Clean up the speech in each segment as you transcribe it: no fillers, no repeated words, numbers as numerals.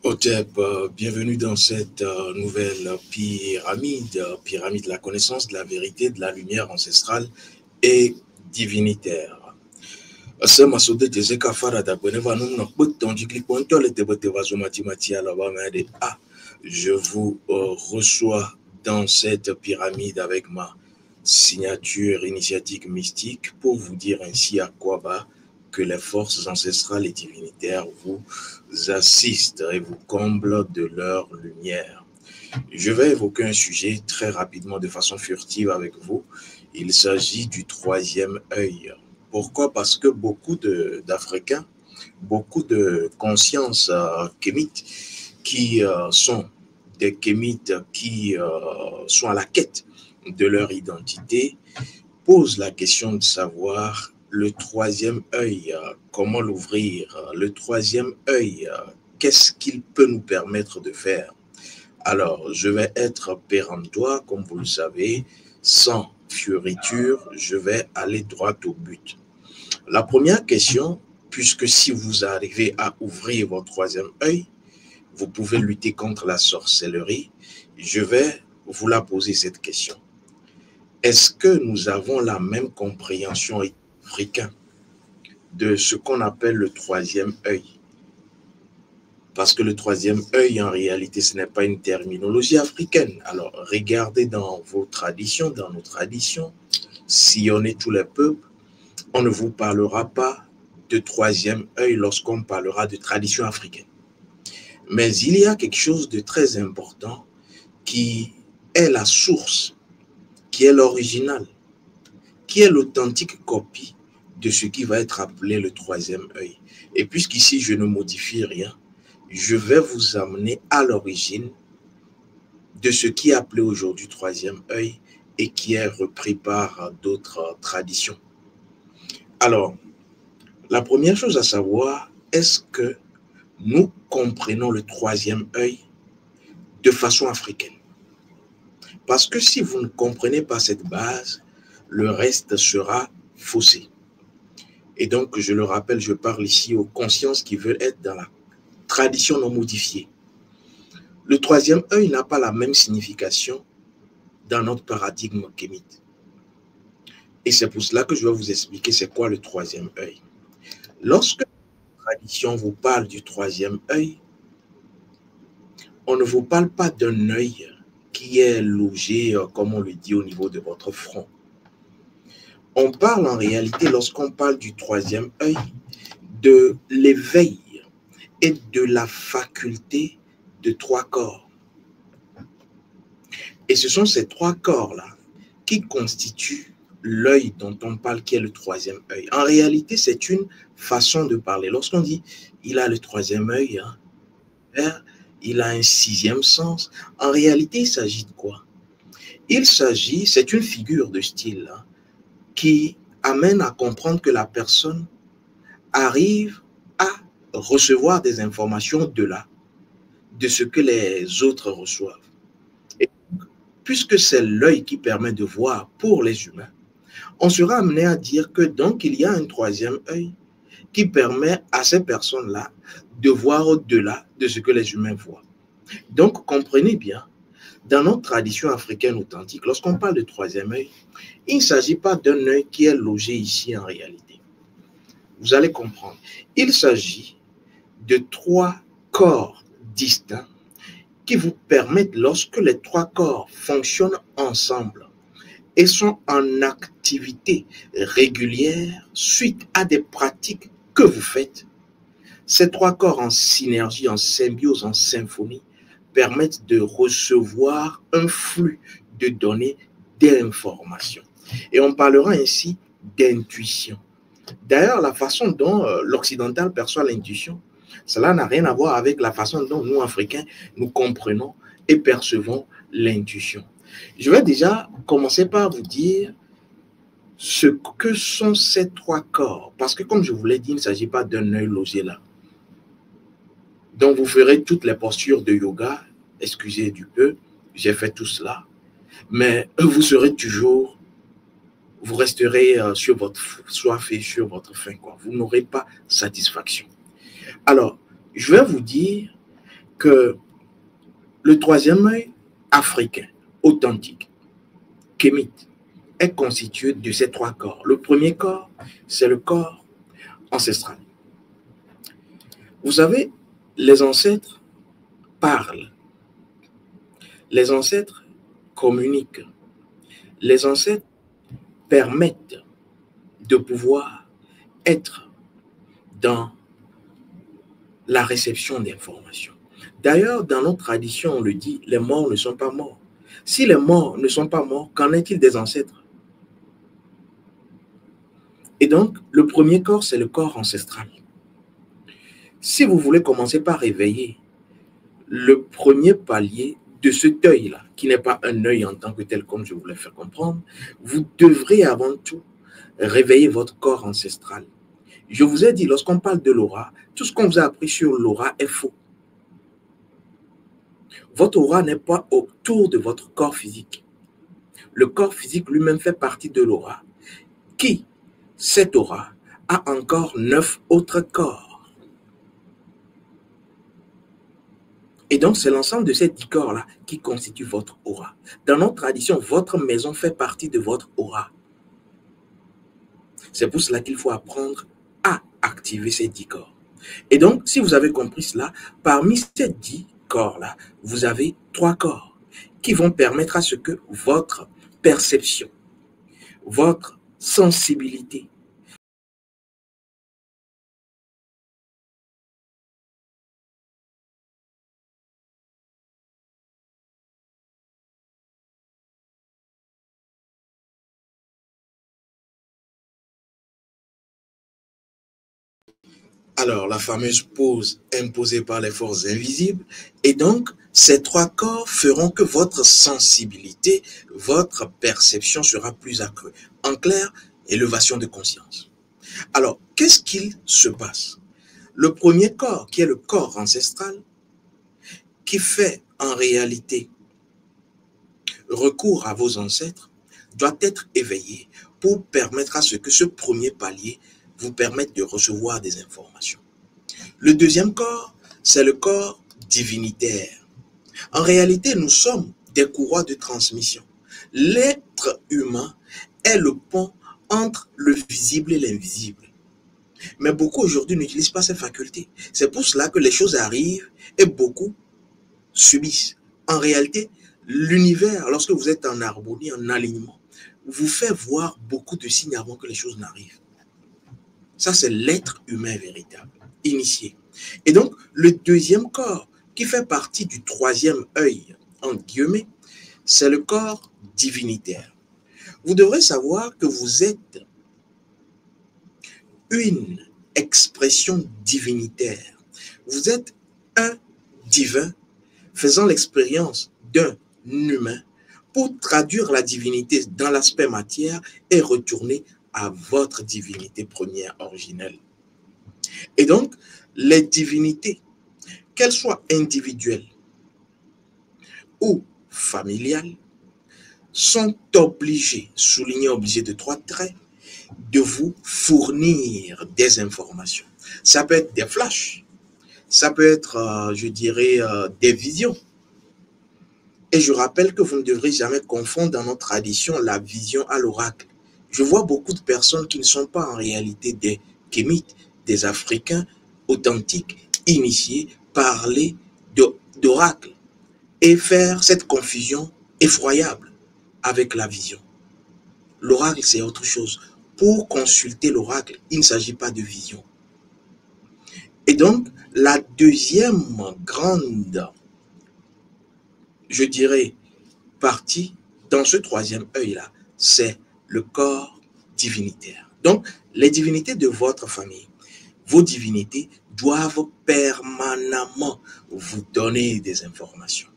Otep, bienvenue dans cette nouvelle pyramide de la connaissance, de la vérité, de la lumière ancestrale et divinitaire. Asema sode tezeka fara da boneva num no bouton du clic point le tebote vaso matematia la bamade. Ah, je vous reçois dans cette pyramide avec ma signature initiatique mystique pour vous dire ainsi à quoi va que les forces ancestrales et divinitaires vous assistent et vous comblent de leur lumière. Je vais évoquer un sujet très rapidement de façon furtive avec vous. Il s'agit du troisième œil. Pourquoi? Parce que beaucoup d'Africains, beaucoup de consciences kémites qui sont des kémites qui sont à la quête de leur identité posent la question de savoir le troisième œil, comment l'ouvrir, le troisième œil, qu'est-ce qu'il peut nous permettre de faire. Alors, je vais être péremptoire, comme vous le savez, sans fioriture, je vais aller droit au but. La première question, puisque si vous arrivez à ouvrir votre troisième œil, vous pouvez lutter contre la sorcellerie, je vais vous la poser cette question. Est-ce que nous avons la même compréhension africaine de ce qu'on appelle le troisième œil? Parce que le troisième œil, en réalité, ce n'est pas une terminologie africaine. Alors, regardez dans vos traditions, dans nos traditions, sillonnez tous les peuples, on ne vous parlera pas de troisième œil lorsqu'on parlera de tradition africaine. Mais il y a quelque chose de très important qui est la source, qui est l'original, qui est l'authentique copie de ce qui va être appelé le troisième œil. Et puisqu'ici, je ne modifie rien, je vais vous amener à l'origine de ce qui est appelé aujourd'hui troisième œil et qui est repris par d'autres traditions. Alors, la première chose à savoir, est-ce que nous comprenons le troisième œil de façon africaine? Parce que si vous ne comprenez pas cette base, le reste sera faussé. Et donc, je le rappelle, je parle ici aux consciences qui veulent être dans la tradition non modifiée. Le troisième œil n'a pas la même signification dans notre paradigme kémite. Et c'est pour cela que je vais vous expliquer c'est quoi le troisième œil. Lorsque la tradition vous parle du troisième œil, on ne vous parle pas d'un œil qui est logé, comme on le dit, au niveau de votre front. On parle en réalité, lorsqu'on parle du troisième œil, de l'éveil et de la faculté de trois corps. Et ce sont ces trois corps-là qui constituent l'œil dont on parle, qui est le troisième œil. En réalité, c'est une façon de parler. Lorsqu'on dit « il a le troisième œil hein, », il a un sixième sens, en réalité, il s'agit de quoi? Il s'agit, c'est une figure de style hein, qui amène à comprendre que la personne arrive à recevoir des informations de ce que les autres reçoivent. Et puisque c'est l'œil qui permet de voir pour les humains, on sera amené à dire que donc il y a un troisième œil qui permet à ces personnes-là de voir au-delà de ce que les humains voient. Donc, comprenez bien, dans notre tradition africaine authentique, lorsqu'on parle de troisième œil, il ne s'agit pas d'un œil qui est logé ici en réalité. Vous allez comprendre. Il s'agit de trois corps distincts qui vous permettent, lorsque les trois corps fonctionnent ensemble et sont en activité régulière suite à des pratiques que vous faites, ces trois corps en synergie, en symbiose, en symphonie, permettent de recevoir un flux de données, d'informations. Et on parlera ainsi d'intuition. D'ailleurs, la façon dont l'occidental perçoit l'intuition, cela n'a rien à voir avec la façon dont nous, Africains, nous comprenons et percevons l'intuition. Je vais déjà commencer par vous dire ce que sont ces trois corps. Parce que comme je vous l'ai dit, il ne s'agit pas d'un œil logé là. Donc vous ferez toutes les postures de yoga, excusez du peu, j'ai fait tout cela. Mais vous serez toujours, vous resterez sur votre soif et sur votre faim, quoi. Vous n'aurez pas satisfaction. Alors, je vais vous dire que le troisième œil africain, authentique, kémite, est constitué de ces trois corps. Le premier corps, c'est le corps ancestral. Vous savez, les ancêtres parlent, les ancêtres communiquent, les ancêtres permettent de pouvoir être dans la réception d'informations. D'ailleurs, dans notre tradition, on le dit, les morts ne sont pas morts. Si les morts ne sont pas morts, qu'en est-il des ancêtres? Et donc, le premier corps, c'est le corps ancestral. Si vous voulez commencer par réveiller le premier palier de cet œil-là, qui n'est pas un œil en tant que tel, comme je voulais faire comprendre, vous devrez avant tout réveiller votre corps ancestral. Je vous ai dit, lorsqu'on parle de l'aura, tout ce qu'on vous a appris sur l'aura est faux. Votre aura n'est pas autour de votre corps physique. Le corps physique lui-même fait partie de l'aura, qui, cette aura, a encore 9 autres corps. Et donc, c'est l'ensemble de ces 10 corps-là qui constituent votre aura. Dans notre tradition, votre maison fait partie de votre aura. C'est pour cela qu'il faut apprendre à activer ces 10 corps. Et donc, si vous avez compris cela, parmi ces 10 corps-là, vous avez 3 corps qui vont permettre à ce que votre perception, votre sensibilité, alors, la fameuse pause imposée par les forces invisibles. Et donc, ces 3 corps feront que votre sensibilité, votre perception sera plus accrue. En clair, élévation de conscience. Alors, qu'est-ce qu'il se passe? Le premier corps, qui est le corps ancestral, qui fait en réalité recours à vos ancêtres, doit être éveillé pour permettre à ce que ce premier palier vous permettre de recevoir des informations. Le deuxième corps, c'est le corps divinitaire. En réalité, nous sommes des courroies de transmission. L'être humain est le pont entre le visible et l'invisible. Mais beaucoup aujourd'hui n'utilisent pas ces facultés. C'est pour cela que les choses arrivent et beaucoup subissent. En réalité, l'univers, lorsque vous êtes en harmonie, en alignement, vous fait voir beaucoup de signes avant que les choses n'arrivent. Ça, c'est l'être humain véritable, initié. Et donc, le deuxième corps, qui fait partie du troisième œil, entre guillemets, c'est le corps divinitaire. Vous devrez savoir que vous êtes une expression divinitaire. Vous êtes un divin faisant l'expérience d'un humain pour traduire la divinité dans l'aspect matière et retourner à votre divinité première originelle. Et donc, les divinités, qu'elles soient individuelles ou familiales, sont obligées, souligné obligé de 3 traits, de vous fournir des informations. Ça peut être des flashs, ça peut être, je dirais, des visions. Et je rappelle que vous ne devrez jamais confondre dans notre tradition la vision à l'oracle. Je vois beaucoup de personnes qui ne sont pas en réalité des kémites, des Africains authentiques, initiés, parler d'oracle et faire cette confusion effroyable avec la vision. L'oracle, c'est autre chose. Pour consulter l'oracle, il ne s'agit pas de vision. Et donc, la deuxième grande, je dirais, partie dans ce troisième œil-là, c'est le corps divinitaire. Donc, les divinités de votre famille, vos divinités doivent permanemment vous donner des informations.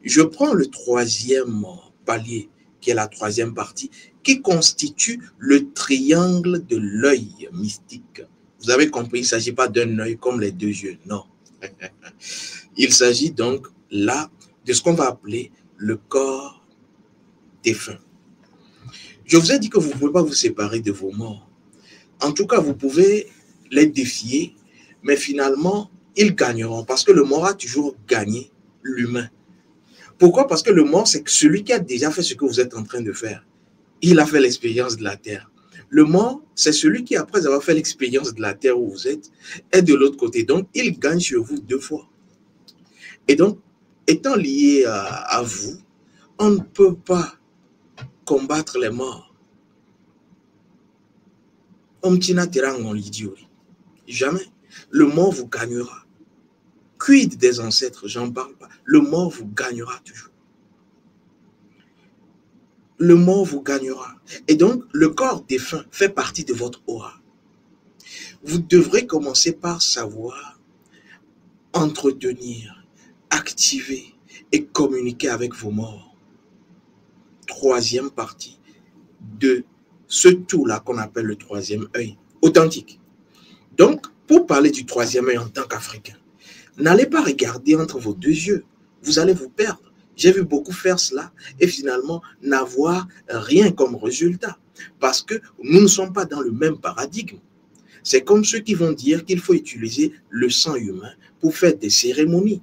Je prends le troisième palier, qui est la troisième partie, qui constitue le triangle de l'œil mystique. Vous avez compris, il ne s'agit pas d'un œil comme les 2 yeux, non. Il s'agit donc là de ce qu'on va appeler le corps défunt. Je vous ai dit que vous ne pouvez pas vous séparer de vos morts. En tout cas, vous pouvez les défier, mais finalement, ils gagneront parce que le mort a toujours gagné l'humain. Pourquoi? Parce que le mort, c'est celui qui a déjà fait ce que vous êtes en train de faire. Il a fait l'expérience de la terre. Le mort, c'est celui qui, après avoir fait l'expérience de la terre où vous êtes, est de l'autre côté. Donc, il gagne sur vous 2 fois. Et donc, étant lié à vous, on ne peut pas combattre les morts. Jamais. Le mort vous gagnera. Quid des ancêtres, j'en parle pas. Le mort vous gagnera toujours. Le mort vous gagnera. Et donc, le corps défunt fait partie de votre aura. Vous devrez commencer par savoir entretenir, activer et communiquer avec vos morts. Troisième partie de ce tout-là qu'on appelle le troisième œil, authentique. Donc, pour parler du troisième œil en tant qu'Africain, n'allez pas regarder entre vos 2 yeux. Vous allez vous perdre. J'ai vu beaucoup faire cela et finalement n'avoir rien comme résultat. Parce que nous ne sommes pas dans le même paradigme. C'est comme ceux qui vont dire qu'il faut utiliser le sang humain pour faire des cérémonies.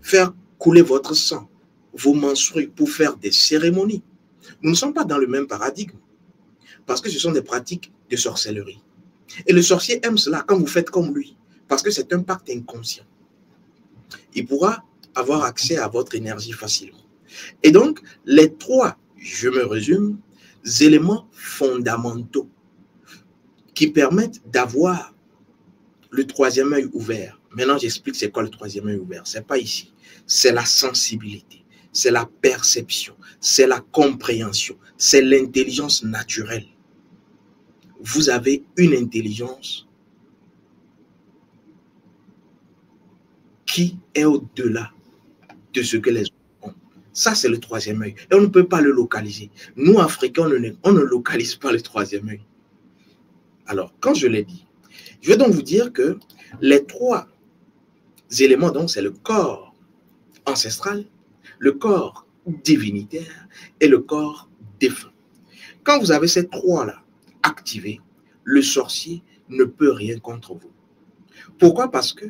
Faire couler votre sang, vos menstrues pour faire des cérémonies. Nous ne sommes pas dans le même paradigme. Parce que ce sont des pratiques de sorcellerie. Et le sorcier aime cela quand vous faites comme lui. Parce que c'est un pacte inconscient. Il pourra avoir accès à votre énergie facilement. Et donc, les 3, je me résume, éléments fondamentaux qui permettent d'avoir le troisième œil ouvert. Maintenant, j'explique c'est quoi le troisième œil ouvert. Ce n'est pas ici. C'est la sensibilité, c'est la perception, c'est la compréhension, c'est l'intelligence naturelle. Vous avez une intelligence qui est au-delà de ce que les autres ont. Ça, c'est le troisième œil. Et on ne peut pas le localiser. Nous, Africains, on ne localise pas le troisième œil. Alors, quand je l'ai dit, je vais donc vous dire que les 3 éléments, donc, c'est le corps ancestral, le corps divinitaire et le corps défunt. Quand vous avez ces 3-là activés, le sorcier ne peut rien contre vous. Pourquoi? Parce que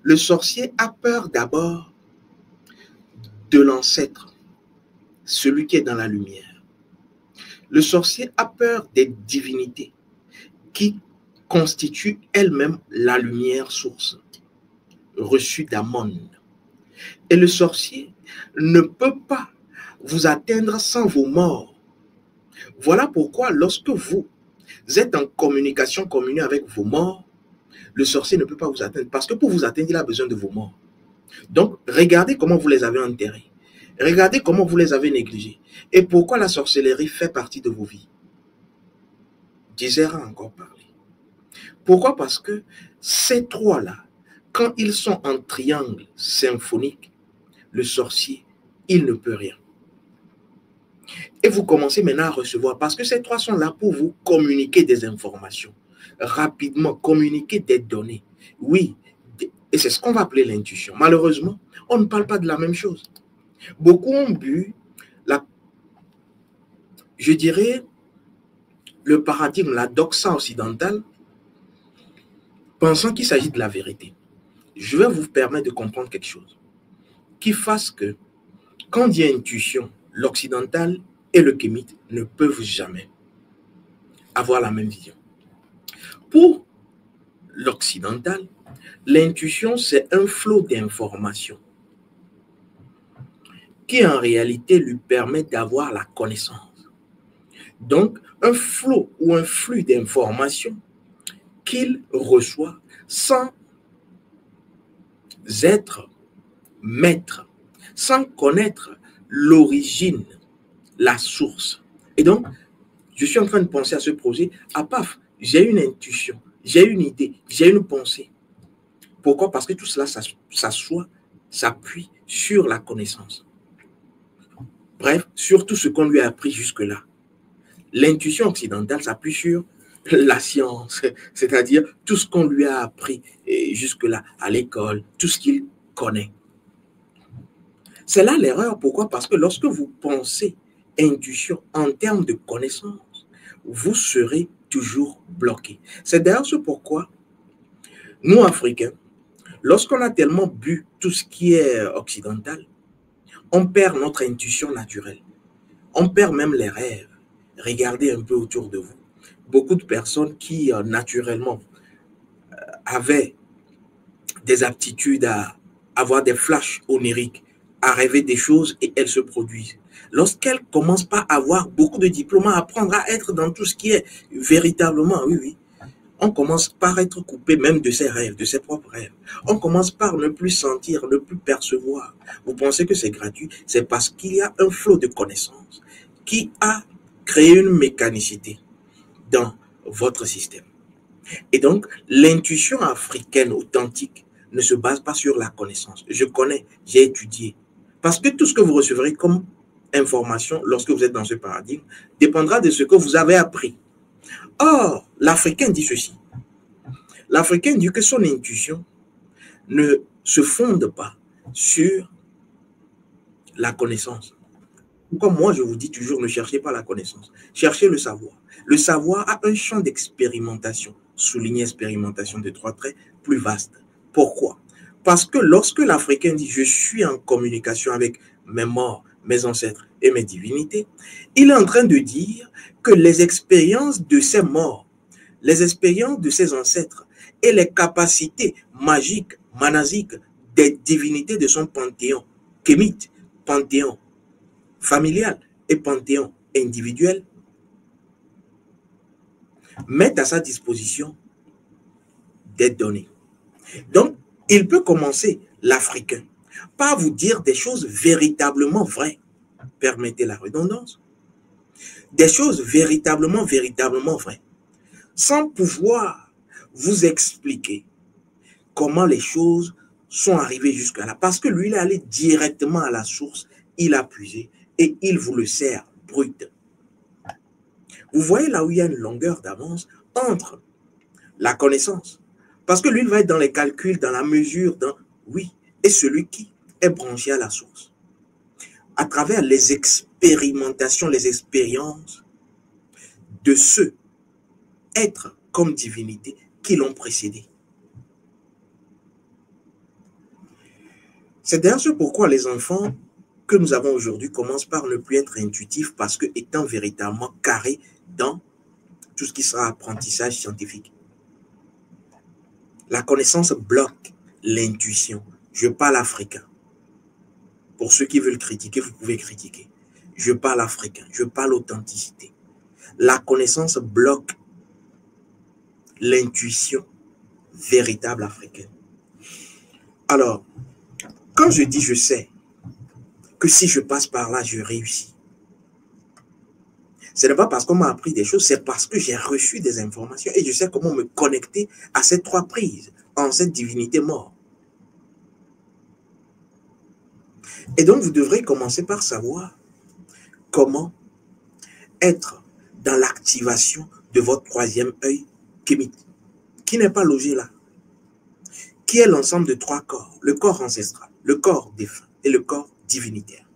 le sorcier a peur d'abord de l'ancêtre, celui qui est dans la lumière. Le sorcier a peur des divinités qui constituent elles-mêmes la lumière source, reçue d'Amon. Et le sorcier ne peut pas vous atteindre sans vos morts. Voilà pourquoi lorsque vous êtes en communication commune avec vos morts, le sorcier ne peut pas vous atteindre. Parce que pour vous atteindre, il a besoin de vos morts. Donc, regardez comment vous les avez enterrés. Regardez comment vous les avez négligés. Et pourquoi la sorcellerie fait partie de vos vies. Désert a encore parlé. Pourquoi? Parce que ces 3-là, quand ils sont en triangle symphonique, le sorcier, il ne peut rien. Et vous commencez maintenant à recevoir, parce que ces 3 sont là pour vous communiquer des informations. Rapidement, communiquer des données. Oui, et c'est ce qu'on va appeler l'intuition. Malheureusement, on ne parle pas de la même chose. Beaucoup ont bu, je dirais, le paradigme, la doxa occidentale, pensant qu'il s'agit de la vérité. Je vais vous permettre de comprendre quelque chose qui fasse que, quand il y a intuition, l'occidental et le kémite ne peuvent jamais avoir la même vision. Pour l'occidental, l'intuition, c'est un flot d'informations qui, en réalité, lui permet d'avoir la connaissance. Donc, un flot ou un flux d'informations qu'il reçoit sans être maître, sans connaître l'origine, la source. Et donc, je suis en train de penser à ce projet, paf, j'ai une intuition, j'ai une idée, j'ai une pensée. Pourquoi? Parce que tout cela s'appuie sur la connaissance. Bref, sur tout ce qu'on lui a appris jusque-là. L'intuition occidentale s'appuie sur la science, c'est-à-dire tout ce qu'on lui a appris jusque-là à l'école, tout ce qu'il connaît. C'est là l'erreur. Pourquoi? Parce que lorsque vous pensez intuition en termes de connaissance, vous serez toujours bloqué. C'est d'ailleurs ce pourquoi nous, Africains, Lorsqu'on a tellement bu tout ce qui est occidental, on perd notre intuition naturelle. On perd même les rêves. Regardez un peu autour de vous. Beaucoup de personnes qui, naturellement, avaient des aptitudes à avoir des flashs oniriques, à rêver des choses et elles se produisent. Lorsqu'elles commencent pas à avoir beaucoup de diplômes, à apprendre à être dans tout ce qui est véritablement, oui, oui, on commence par être coupé même de ses rêves, de ses propres rêves. On commence par ne plus sentir, ne plus percevoir. Vous pensez que c'est gratuit? C'est parce qu'il y a un flot de connaissances qui a créé une mécanicité dans votre système. Et donc, l'intuition africaine authentique ne se base pas sur la connaissance. Je connais, j'ai étudié. Parce que tout ce que vous recevrez comme information lorsque vous êtes dans ce paradigme dépendra de ce que vous avez appris. Or, l'Africain dit ceci. L'Africain dit que son intuition ne se fonde pas sur la connaissance. Pourquoi moi, je vous dis toujours, ne cherchez pas la connaissance. Cherchez le savoir. Le savoir a un champ d'expérimentation, souligné expérimentation de 3 traits, plus vaste. Pourquoi? Parce que lorsque l'Africain dit « je suis en communication avec mes morts, mes ancêtres et mes divinités », il est en train de dire que les expériences de ces morts, les expériences de ses ancêtres et les capacités magiques, manasiques des divinités de son panthéon, kémite, panthéon familial et panthéon individuel, mettent à sa disposition des données. Donc, il peut commencer, l'Africain, par vous dire des choses véritablement vraies, permettez la redondance, des choses véritablement vraies, sans pouvoir vous expliquer comment les choses sont arrivées jusqu'à là. Parce que lui, il est allé directement à la source, il a puisé et il vous le sert brut. Vous voyez là où il y a une longueur d'avance entre la connaissance. Parce que lui, il va être dans les calculs, dans la mesure, oui, et celui qui est branché à la source. À travers les expérimentations, les expériences de ceux êtres comme divinité qui l'ont précédé. C'est d'ailleurs ce pourquoi les enfants que nous avons aujourd'hui commencent par ne plus être intuitifs parce que étant véritablement carrés dans tout ce qui sera apprentissage scientifique. La connaissance bloque l'intuition. Je parle africain. Pour ceux qui veulent critiquer, vous pouvez critiquer. Je parle africain, je parle authenticité. La connaissance bloque l'intuition véritable africaine. Alors, quand je dis je sais que si je passe par là, je réussis, ce n'est pas parce qu'on m'a appris des choses, c'est parce que j'ai reçu des informations et je sais comment me connecter à ces 3 prises, en cette divinité morte. Et donc, vous devrez commencer par savoir comment être dans l'activation de votre 3e œil kémite, qui n'est pas logé là, qui est l'ensemble de 3 corps, le corps ancestral, le corps défunt et le corps divinitaire.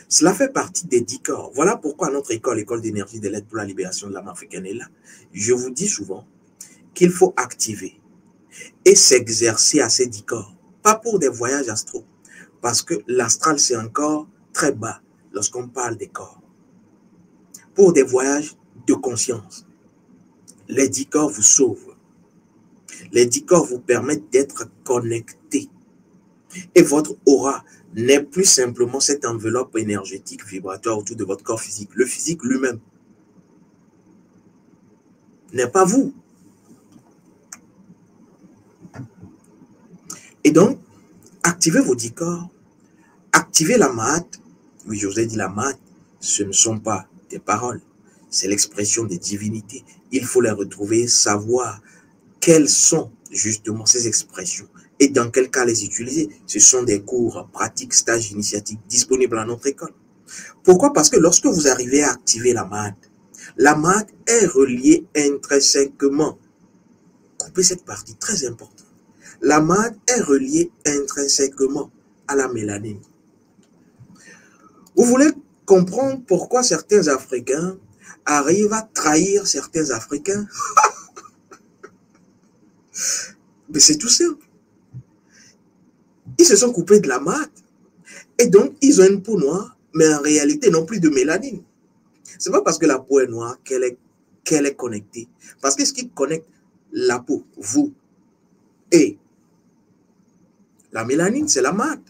Cela fait partie des 10 corps. Voilà pourquoi notre école, l'école d'énergie de l'aide pour la libération de l'âme africaine est là. Je vous dis souvent qu'il faut activer et s'exercer à ces 10 corps, pas pour des voyages astraux, parce que l'astral c'est encore très bas lorsqu'on parle des corps. Pour des voyages de conscience, les 10 corps vous sauvent. Les 10 corps vous permettent d'être connectés. Et votre aura n'est plus simplement cette enveloppe énergétique vibratoire autour de votre corps physique. Le physique lui-même n'est pas vous. Et donc, activez vos 10 corps, activez la Mahat. Oui, je vous ai dit la Mahat, ce ne sont pas des paroles, c'est l'expression des divinités. Il faut les retrouver, savoir quelles sont justement ces expressions et dans quel cas les utiliser. Ce sont des cours pratiques, stages initiatiques disponibles à notre école. Pourquoi? Parce que lorsque vous arrivez à activer la Mahat est reliée intrinsèquement. Coupez cette partie, très importante. La Mahat est reliée intrinsèquement à la mélanine. Vous voulez comprendre pourquoi certains Africains arrivent à trahir certains Africains? Mais c'est tout simple. se sont coupés de la mat. Et donc, ils ont une peau noire, mais en réalité, ils n'ont plus de mélanine. Ce n'est pas parce que la peau est noire qu'elle est connectée. Parce que ce qui connecte la peau, vous, et la mélanine, c'est la mat.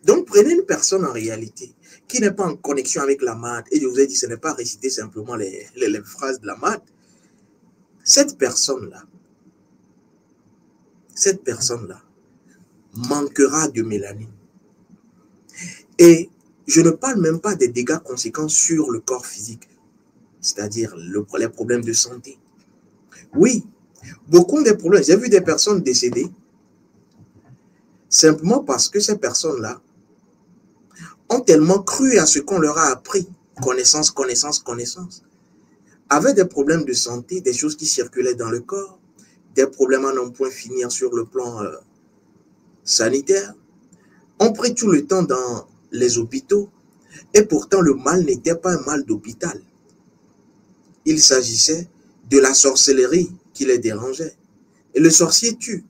Donc, prenez une personne en réalité qui n'est pas en connexion avec la mat, et je vous ai dit, ce n'est pas réciter simplement les phrases de la mat. Cette personne-là manquera de mélanine. Et je ne parle même pas des dégâts conséquents sur le corps physique, c'est-à-dire les problèmes de santé. Oui, beaucoup des problèmes, j'ai vu des personnes décédées simplement parce que ces personnes-là ont tellement cru à ce qu'on leur a appris, connaissance, avaient des problèmes de santé, des choses qui circulaient dans le corps, des problèmes à non point finir sur le plan sanitaire, ont pris tout le temps dans les hôpitaux, et pourtant le mal n'était pas un mal d'hôpital. Il s'agissait de la sorcellerie qui les dérangeait. Et le sorcier tue.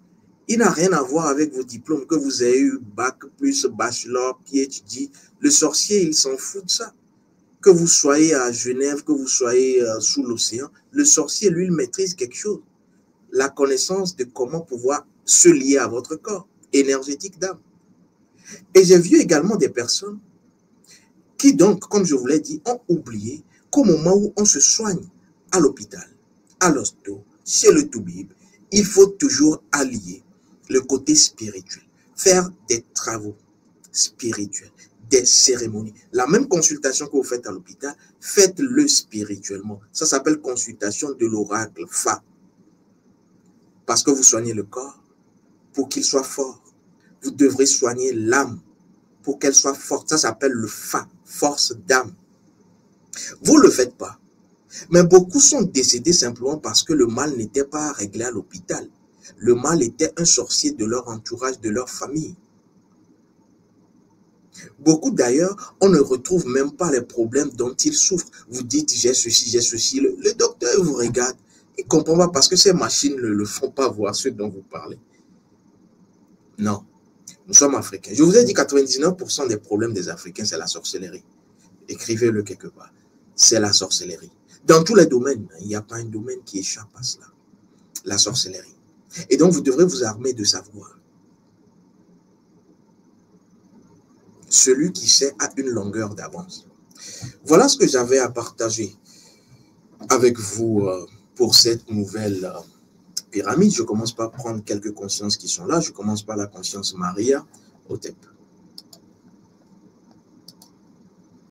Il n'a rien à voir avec vos diplômes, que vous ayez eu bac plus bachelor, PhD. Le sorcier, il s'en fout de ça. Que vous soyez à Genève, que vous soyez sous l'océan, le sorcier, lui, il maîtrise quelque chose. La connaissance de comment pouvoir se lier à votre corps énergétique d'âme. Et j'ai vu également des personnes qui donc, comme je vous l'ai dit, ont oublié qu'au moment où on se soigne à l'hôpital, à l'hosto, chez le toubib, il faut toujours allier le côté spirituel, faire des travaux spirituels, des cérémonies. La même consultation que vous faites à l'hôpital, faites-le spirituellement. Ça s'appelle consultation de l'oracle, Fa. Parce que vous soignez le corps pour qu'il soit fort. Vous devrez soigner l'âme pour qu'elle soit forte. Ça s'appelle le Fa, force d'âme. Vous ne le faites pas. Mais beaucoup sont décédés simplement parce que le mal n'était pas réglé à l'hôpital. Le mal était un sorcier de leur entourage, de leur famille. Beaucoup d'ailleurs, on ne retrouve même pas les problèmes dont ils souffrent. Vous dites, j'ai ceci, j'ai ceci. Le docteur vous regarde. Il ne comprend pas parce que ces machines ne le font pas voir ce dont vous parlez. Non, nous sommes africains. Je vous ai dit 99% des problèmes des Africains, c'est la sorcellerie. Écrivez-le quelque part. C'est la sorcellerie. Dans tous les domaines, il n'y a pas un domaine qui échappe à cela. La sorcellerie. Et donc, vous devrez vous armer de savoir. Celui qui sait a une longueur d'avance. Voilà ce que j'avais à partager avec vous pour cette nouvelle pyramide. Je commence par prendre quelques consciences qui sont là. Je commence par la conscience Maria Hotep.